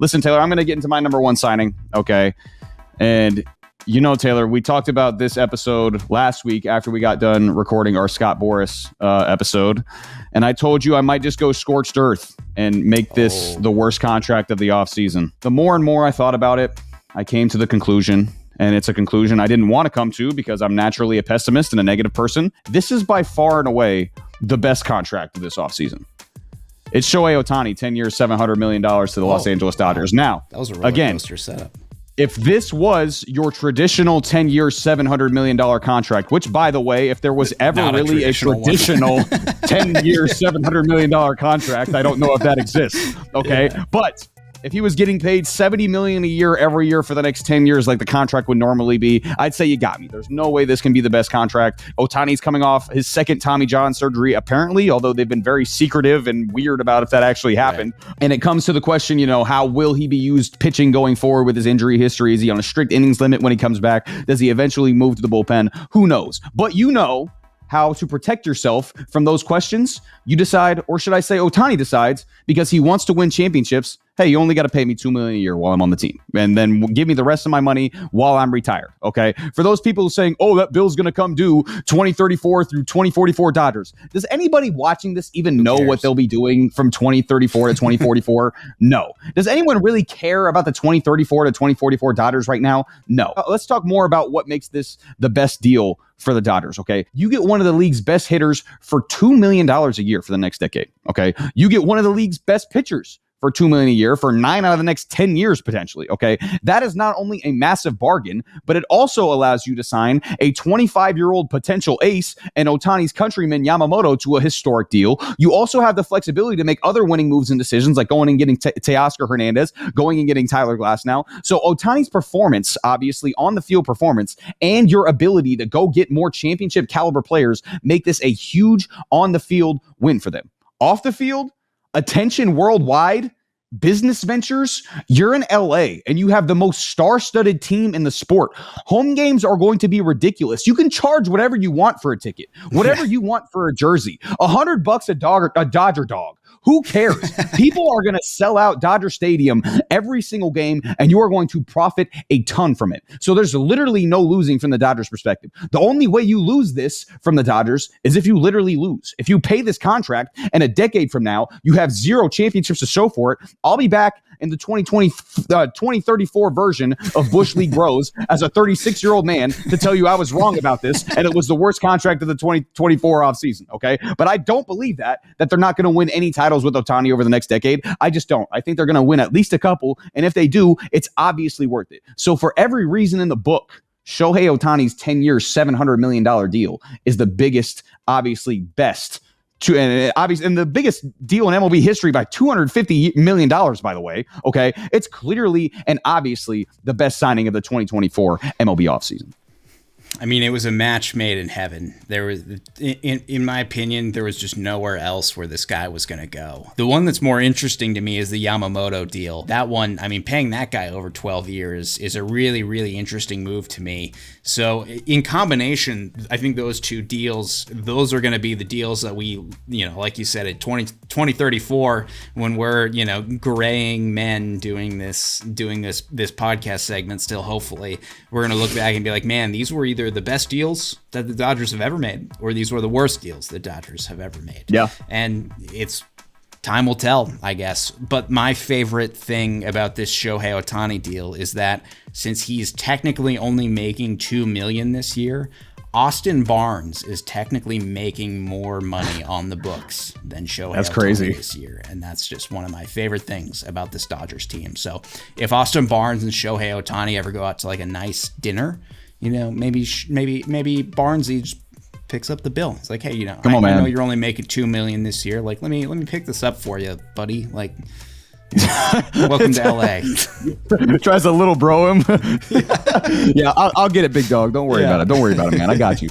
Listen, Taylor, I'm going to get into my number one signing. Okay. And Taylor, we talked about this episode last week after we got done recording our Scott Boras episode. And I told you I might just go scorched earth and make this the worst contract of the offseason. The more and more I thought about it, I came to the conclusion, and it's a conclusion I didn't want to come to because I'm naturally a pessimist and a negative person. This is by far and away the best contract of this offseason. It's Shohei Ohtani, 10 years, $700 million to the Los Angeles Dodgers. Now, that was a roller coaster setup. If this was your traditional 10-year, $700 million contract, which, by the way, if there was ever really a traditional 10-year, $700 million contract, I don't know if that exists. Okay. Yeah. But if he was getting paid $70 million a year every year for the next 10 years, like the contract would normally be, I'd say you got me. There's no way this can be the best contract. Ohtani's coming off his second Tommy John surgery, apparently, although they've been very secretive and weird about if that actually happened. Right. And it comes to the question, how will he be used pitching going forward with his injury history? Is he on a strict innings limit when he comes back? Does he eventually move to the bullpen? Who knows? But how to protect yourself from those questions. You decide, or should I say Ohtani decides, because he wants to win championships. Hey, you only got to pay me $2 million a year while I'm on the team, and then give me the rest of my money while I'm retired. Okay. For those people saying, that bill's going to come due 2034 through 2044 Dodgers. Does anybody watching this even know what they'll be doing from 2034 to 2044? No. Does anyone really care about the 2034 to 2044 Dodgers right now? No. Let's talk more about what makes this the best deal for the Dodgers. Okay. You get one of the league's best hitters for $2 million a year for the next decade. Okay. You get one of the league's best pitchers for $2 million a year for 9 out of the next 10 years, potentially. Okay. That is not only a massive bargain, but it also allows you to sign a 25-year-old potential ace and Ohtani's countryman Yamamoto to a historic deal. You also have the flexibility to make other winning moves and decisions, like going and getting Teoscar Hernandez, going and getting Tyler Glasnow. So Ohtani's performance, obviously on the field performance, and your ability to go get more championship caliber players make this a huge on the field win for them. Off the field, attention worldwide, business ventures, you're in LA and you have the most star-studded team in the sport. Home games are going to be ridiculous. You can charge whatever you want for a ticket, whatever you want for a jersey, $100 a Dodger dog. Who cares? People are going to sell out Dodger Stadium every single game, and you are going to profit a ton from it. So there's literally no losing from the Dodgers' perspective. The only way you lose this from the Dodgers is if you literally lose. If you pay this contract, and a decade from now, you have 0 championships to show for it, I'll be back in the 2034 version of Bush League Bros as a 36-year-old man to tell you I was wrong about this, and it was the worst contract of the 2024 offseason, okay? But I don't believe that they're not going to win any titles with Ohtani over the next decade. I just don't. I think they're going to win at least a couple, and if they do, it's obviously worth it. So for every reason in the book, Shohei Ohtani's 10-year, $700 million deal is the biggest, obviously best, and the biggest deal in MLB history by $250 million, by the way. Okay. It's clearly and obviously the best signing of the 2024 MLB offseason. I mean, it was a match made in heaven. There was, in my opinion, there was just nowhere else where this guy was going to go. The one that's more interesting to me is the Yamamoto deal. That one, I mean, paying that guy over 12 years is a really, really interesting move to me. So in combination, I think those two deals, those are going to be the deals that we, like you said, at 2034, when we're, graying men doing this podcast segment still, hopefully, we're going to look back and be like, man, these were either the best deals that the Dodgers have ever made, or these were the worst deals the Dodgers have ever made. Yeah. And it's time will tell, I guess. But my favorite thing about this Shohei Ohtani deal is that since he's technically only making $2 million this year, Austin Barnes is technically making more money on the books than Shohei Ohtani this year. And that's just one of my favorite things about this Dodgers team. So if Austin Barnes and Shohei Ohtani ever go out to like a nice dinner, maybe Barnesy just picks up the bill. It's like, hey, I know you're only making $2 million this year. Like, let me pick this up for you, buddy. Like, welcome to LA. Tries to little bro him. Yeah, I'll get it, big dog. Don't worry about it. Don't worry about it, man. I got you.